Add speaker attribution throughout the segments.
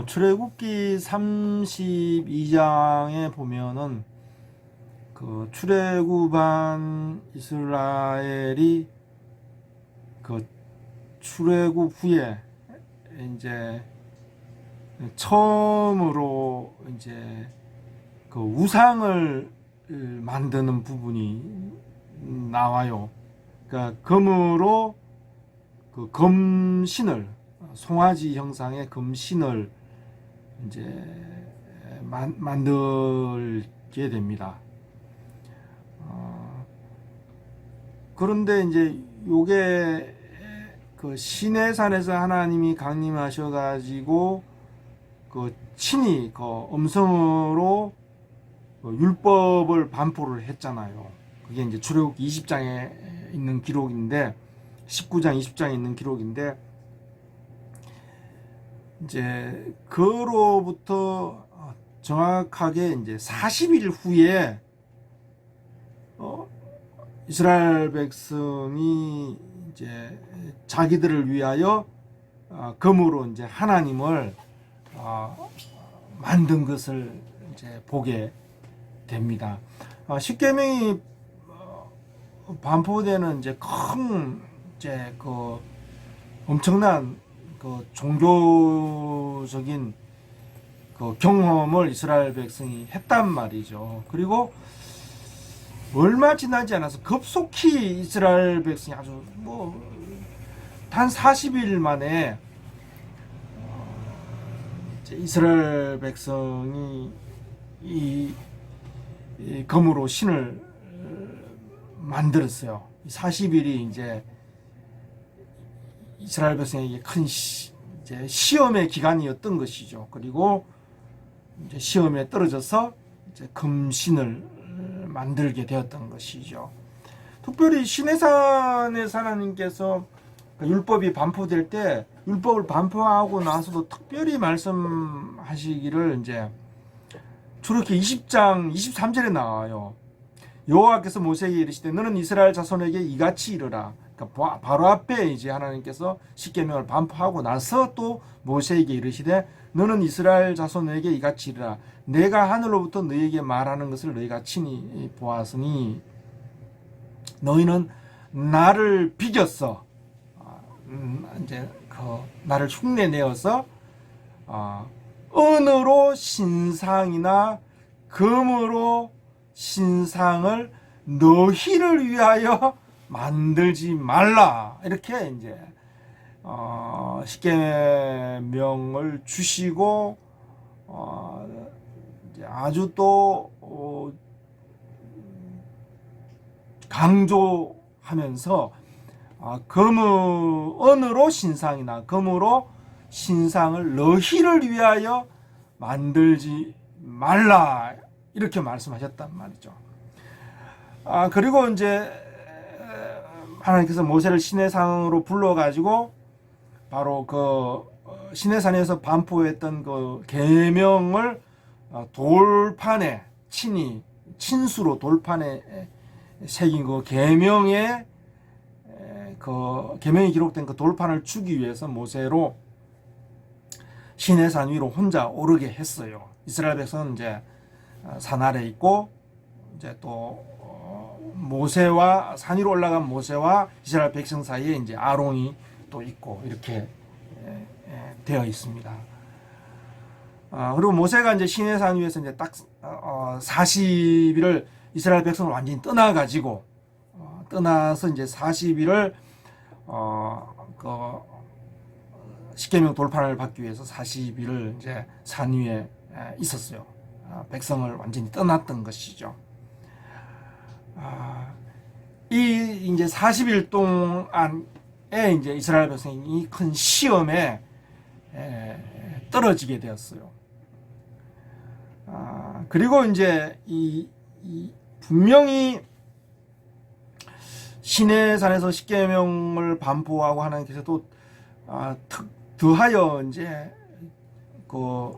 Speaker 1: 출애굽기 32장에 보면은 그 출애굽한 이스라엘이 그 출애굽 후에 이제 처음으로 이제 그 우상을 만드는 부분이 나와요. 그러니까 금으로 그 금신을, 송아지 형상의 금신을 이제 만들게 됩니다. 그런데 이제 요게 그 시내산에서 하나님이 강림하셔가지고 그 친히 그 음성으로 그 율법을 반포를 했잖아요. 그게 이제 출애굽기 20장에 있는 기록인데, 19장 20장에 있는 기록인데, 이제 그로부터 정확하게 이제 40일 후에 이스라엘 백성이 이제 자기들을 위하여 금으로 이제 하나님을 만든 것을 이제 보게 됩니다. 십계명이 반포되는 이제 큰 이제 그 엄청난 그 종교적인 그 경험을 이스라엘 백성이 했단 말이죠. 그리고 얼마 지나지 않아서 급속히 이스라엘 백성이 아주 단 40일 만에 이스라엘 백성이 이 금으로 신을 만들었어요. 40일이 이제 이스라엘 백성에게 큰 이제 시험의 기간이었던 것이죠. 그리고 이제 시험에 떨어져서 이제 금신을 만들게 되었던 것이죠. 특별히 시내산에서 하나님께서 율법이 반포될 때, 율법을 반포하고 나서도 특별히 말씀하시기를 이제 출애굽기 20장 23절에 나와요. 여호와께서 모세에게 이르시되 너는 이스라엘 자손에게 이같이 이르라. 그러니까 바로 앞에 이제 하나님께서 십계명을 반포하고 나서 또 모세에게 이르시되 너는 이스라엘 자손에게 이같이 이르라. 내가 하늘로부터 너희에게 말하는 것을 너희가 친히 보았으니 너희는 나를 비겼어. 이제 나를 흉내내어서 은으로 신상이나 금으로 신상을 너희를 위하여 만들지 말라. 이렇게 이제 십계명을 주시고 이제 아주 또 강조하면서 은으로 신상이나 금으로 신상을 너희를 위하여 만들지 말라. 이렇게 말씀하셨단 말이죠. 그리고 이제 하나님께서 모세를 시내산으로 불러가지고 바로 그 시내산에서 반포했던 그 계명을 돌판에 친히 친수로 돌판에 새긴 그 계명에 그 계명이 기록된 그 돌판을 주기 위해서 모세로 시내산 위로 혼자 오르게 했어요. 이스라엘 백성은 이제 산 아래 있고 이제 또 모세와 산 위로 올라간 모세와 이스라엘 백성 사이에 이제 아론이 또 있고 이렇게 되어 있습니다. 그리고 모세가 이제 시내산 위에서 이제 딱 40일을 이스라엘 백성을 완전히 떠나가지고 떠나서 이제 40일을 그 십계명 돌판을 받기 위해서 40일을 이제 산 위에 있었어요. 백성을 완전히 떠났던 것이죠. 이 이제 40일 동안에 이제 이스라엘 백성이 큰 시험에 떨어지게 되었어요. 그리고 이제 이 분명히 시내산에서 십계명을 반포하고 하나님께서 또 더하여 이제 그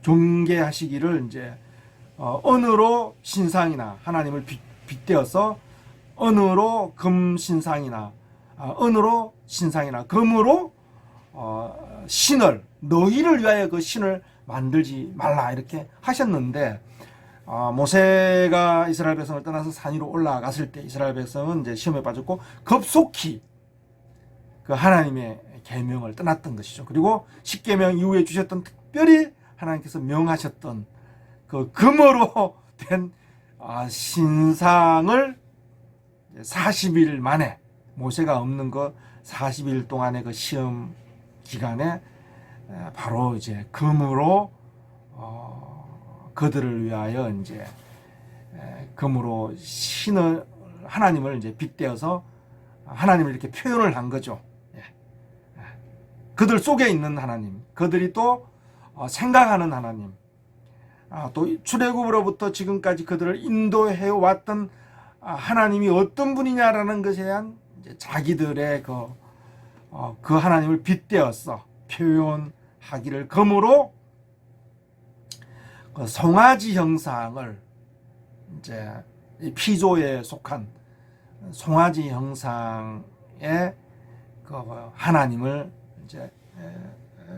Speaker 1: 경계하시기를 이제 은으로 신상이나 하나님을 빗대어서 은으로 금신상이나 은으로 신상이나 금으로 신을 너희를 위하여 그 신을 만들지 말라 이렇게 하셨는데, 모세가 이스라엘 백성을 떠나서 산 위로 올라갔을 때 이스라엘 백성은 이제 시험에 빠졌고 급속히 그 하나님의 계명을 떠났던 것이죠. 그리고 십계명 이후에 주셨던 특별히 하나님께서 명하셨던 그 금으로 된 신상을 40일 만에, 모세가 없는 그 40일 동안의 그 시험 기간에 바로 이제 금으로 그들을 위하여 이제 금으로 신을, 하나님을 이제 빗대어서 하나님을 이렇게 표현을 한 거죠. 그들 속에 있는 하나님, 그들이 또 생각하는 하나님, 또 출애굽으로부터 지금까지 그들을 인도해 왔던 하나님이 어떤 분이냐라는 것에 대한 이제 자기들의 그 하나님을 빗대어서 표현하기를 금으로 그 송아지 형상을, 이제 피조에 속한 송아지 형상의 그 하나님을 이제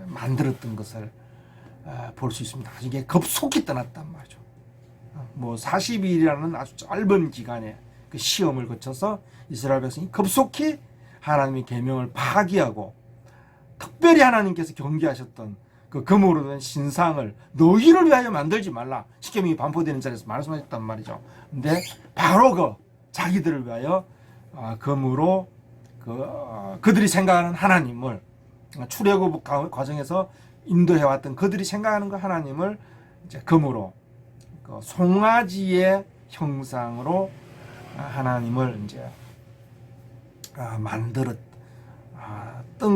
Speaker 1: 만들었던 것을 볼 수 있습니다. 이게 급속히 떠났단 말이죠. 뭐 40일이라는 아주 짧은 기간에 그 시험을 거쳐서 이스라엘 백성이 급속히 하나님의 계명을 파기하고, 특별히 하나님께서 경계하셨던 그 금으로 된 신상을 너희를 위하여 만들지 말라, 십계명이 반포되는 자리에서 말씀하셨단 말이죠. 근데 바로 그 자기들을 위하여 금으로 그들이 생각하는 하나님을, 출애굽 과정에서 인도해왔던 그들이 생각하는 그 하나님을 이제 금으로, 그 송아지의 형상으로 하나님을 이제 만들었던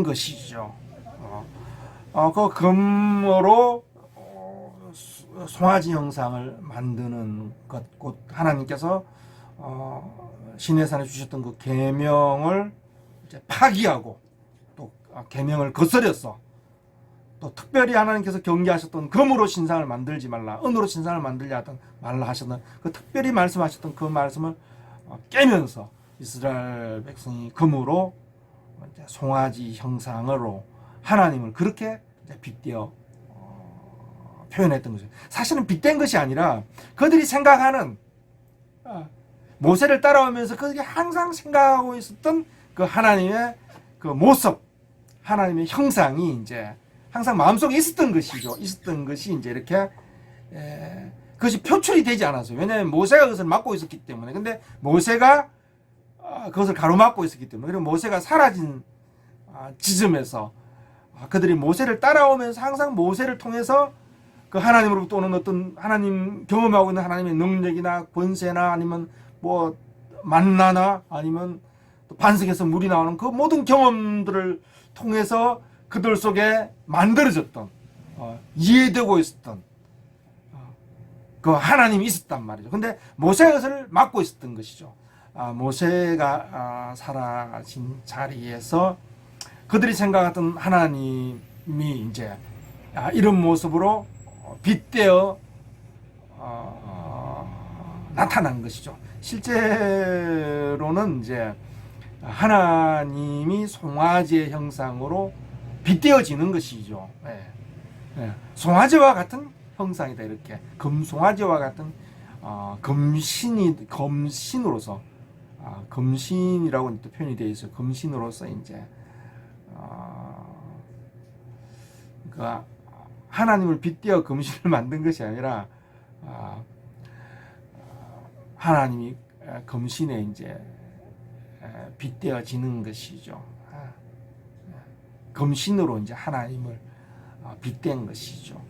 Speaker 1: 것이죠. 그 금으로 송아지 형상을 만드는 것, 곧 하나님께서 시내산에 주셨던 그 계명을 이제 파기하고 또 계명을 거스려서, 또 특별히 하나님께서 경계하셨던 금으로 신상을 만들지 말라, 은으로 신상을 만들지 말라 하셨던 그 특별히 말씀하셨던 그 말씀을 깨면서 이스라엘 백성이 금으로 이제 송아지 형상으로 하나님을 그렇게 이제 빗대어 표현했던 거죠. 사실은 빗댄 것이 아니라 그들이 생각하는, 모세를 따라오면서 그들이 항상 생각하고 있었던 그 하나님의 그 모습, 하나님의 형상이 이제 항상 마음속에 있었던 것이죠. 있었던 것이 이제 이렇게 그것이 표출이 되지 않았어요. 왜냐하면 모세가 그것을 맡고 있었기 때문에. 근데 모세가 그것을 가로막고 있었기 때문에. 그리고 모세가 사라진 지점에서 그들이 모세를 따라오면서 항상 모세를 통해서 그 하나님으로부터 오는 어떤, 하나님 경험하고 있는 하나님의 능력이나 권세나 아니면 뭐 만나나 아니면 또 반석에서 물이 나오는 그 모든 경험들을 통해서 그들 속에 만들어졌던, 이해되고 있었던 그 하나님이 있었단 말이죠. 근데 모세가 그것을 막고 있었던 것이죠. 모세가 살아가신 자리에서 그들이 생각했던 하나님이 이제 이런 모습으로 빗대어 나타난 것이죠. 실제로는 이제 하나님이 송아지의 형상으로 빗대어지는 것이죠. 송아지와 같은 형상이다, 이렇게 금송아지와 같은 금신으로서, 금신이라고 또 표현이 되어 있어요. 금신으로서 이제 그 하나님을 빗대어 금신을 만든 것이 아니라 하나님이 금신에 이제 빗대어지는 것이죠. 금신으로 이제 하나님을 빗댄 것이죠.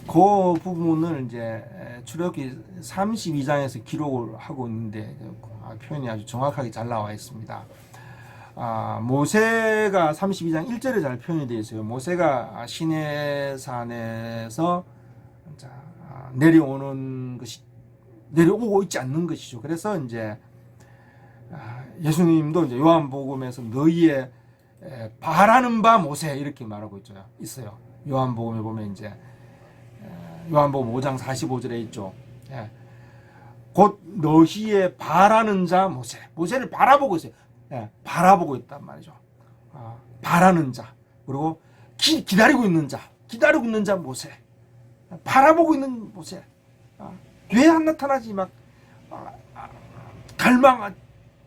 Speaker 1: 그 부분을 이제 출애굽기 32장에서 기록을 하고 있는데 표현이 아주 정확하게 잘 나와 있습니다. 모세가 32장 1절에 잘 표현이 되어 있어요. 모세가 시내산에서 내려오는 것이, 내려오고 있지 않는 것이죠. 그래서 이제 예수님도 이제 요한복음에서 너희의 바라는 바 모세 이렇게 말하고 있어요. 요한복음에 보면 이제 요한복음 5장 45절에 있죠. 곧 너희의 바라는 자 모세, 모세를 바라보고 있어요. 바라보고 있단 말이죠. 바라는 자, 그리고 기다리고 있는 자 모세, 바라보고 있는 모세. 왜 안 나타나지? 막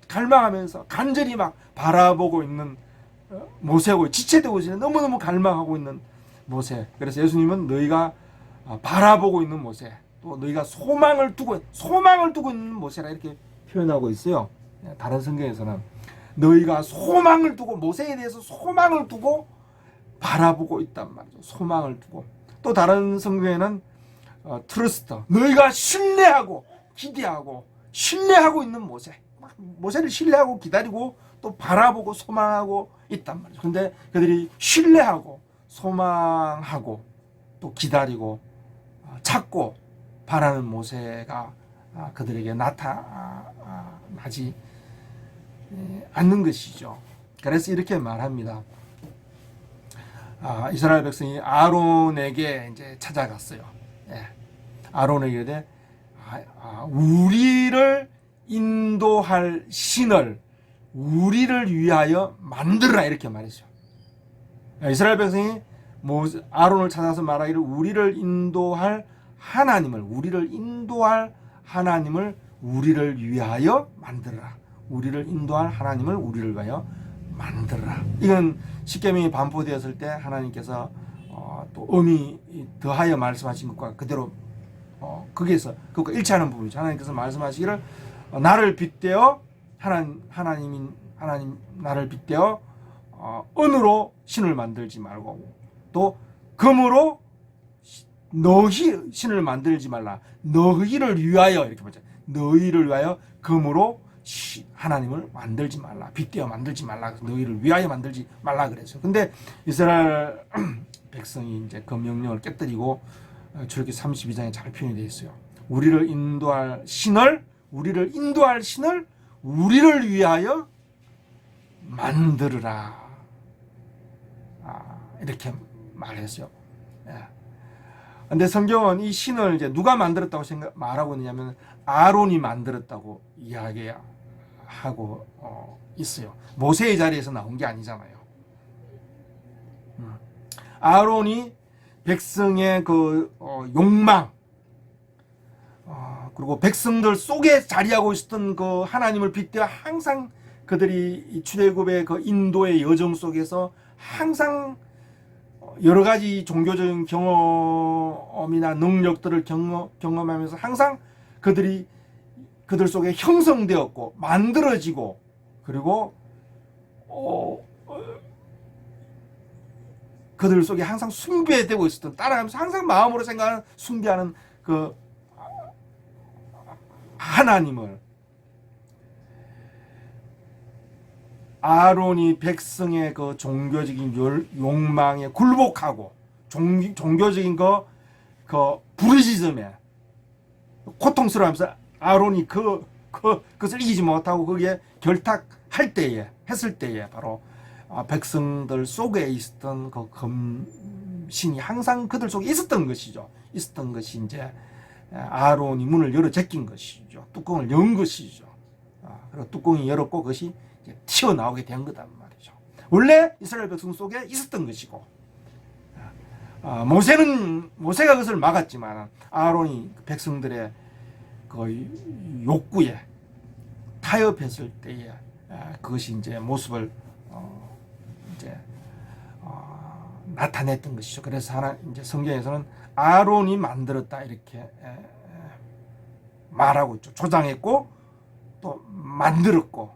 Speaker 1: 갈망하면서 간절히 막 바라보고 있는 모세고, 지체되고 있는, 너무너무 갈망하고 있는 모세. 그래서 예수님은 너희가 바라보고 있는 모세, 또 너희가 소망을 두고 있는 모세라 이렇게 표현하고 있어요. 다른 성경에서는 너희가 소망을 두고, 모세에 대해서 소망을 두고 바라보고 있단 말이죠. 소망을 두고. 또 다른 성경에는 트러스트, 너희가 신뢰하고 기대하고 신뢰하고 있는 모세, 모세를 신뢰하고 기다리고 또 바라보고 소망하고 있단 말이죠. 근데 그들이 신뢰하고 소망하고 또 기다리고 찾고 바라는 모세가 그들에게 나타나지 않는 것이죠. 그래서 이렇게 말합니다. 이스라엘 백성이 아론에게 이제 찾아갔어요. 아론에게 우리를 인도할 신을 우리를 위하여 만들어라 이렇게 말했죠. 이스라엘 백성이 아론을 찾아서 말하기를 우리를 인도할 하나님을 우리를 위하여 만들어라. 우리를 인도할 하나님을 우리를 위하여 만들어라. 이건 십계명이 반포되었을 때 하나님께서 또 의미 더하여 말씀하신 것과 그대로 거기에서 그것과 일치하는 부분이죠. 하나님께서 말씀하시기를 나를 빗대어 하나님 나를 빗대어 은으로 신을 만들지 말고 또 금으로 너희 신을 만들지 말라. 너희를 위하여 이렇게 보자. 너희를 위하여 금으로 하나님을 만들지 말라. 빗대어 만들지 말라. 너희를 위하여 만들지 말라 그랬어요. 근데 이스라엘 백성이 이제 그 명령을 깨뜨리고 출애굽기 32장에 잘 표현이 되어 있어요. 우리를 인도할 신을 우리를 위하여 만들으라. 이렇게 말했어요. 근데 성경은 이 신을 이제 누가 만들었다고 말하고 있느냐면 아론이 만들었다고 이야기하고 있어요. 모세의 자리에서 나온 게 아니잖아요. 아론이 백성의 그 욕망, 그리고 백성들 속에 자리하고 있었던 그 하나님을 빗대어 항상 그들이 출애굽의 그 인도의 여정 속에서 항상 여러 가지 종교적인 경험이나 능력들을 경험하면서 항상 그들 속에 형성되었고 만들어지고 그리고 그들 속에 항상 숭배되고 있었던, 따라가면서 항상 마음으로 생각하는 숭배하는 그 하나님을 아론이 백성의 그 종교적인 욕망에 굴복하고 종교적인 그 부르짖음에 고통스러워하면서 아론이 그것을 이기지 못하고 거기에 했을 때에 바로 백성들 속에 있었던 그 검신이 항상 그들 속에 있었던 것이죠. 있었던 것이 이제 아론이 문을 열어 제낀 것이죠. 뚜껑을 연 것이죠. 그리고 뚜껑이 열었고 그것이 튀어나오게 된 거단 말이죠. 원래 이스라엘 백성 속에 있었던 것이고 모세가 그것을 막았지만 아론이 백성들의 그 욕구에 타협했을 때에 그것이 이제 모습을 나타냈던 것이죠. 그래서 이제 성경에서는 아론이 만들었다 이렇게 말하고 있죠. 조장했고 또 만들었고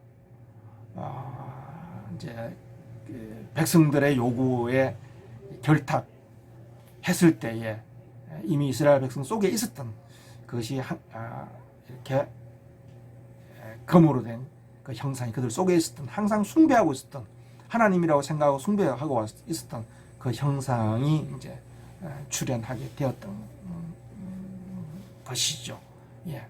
Speaker 1: 이제 백성들의 요구에 결탁했을 때에 이미 이스라엘 백성 속에 있었던 그것이 이렇게 금으로 된 그 형상이 그들 속에 있었던, 항상 숭배하고 있었던, 하나님이라고 생각하고 숭배하고 있었던 그 형상이 이제 출현하게 되었던 것이죠. 예.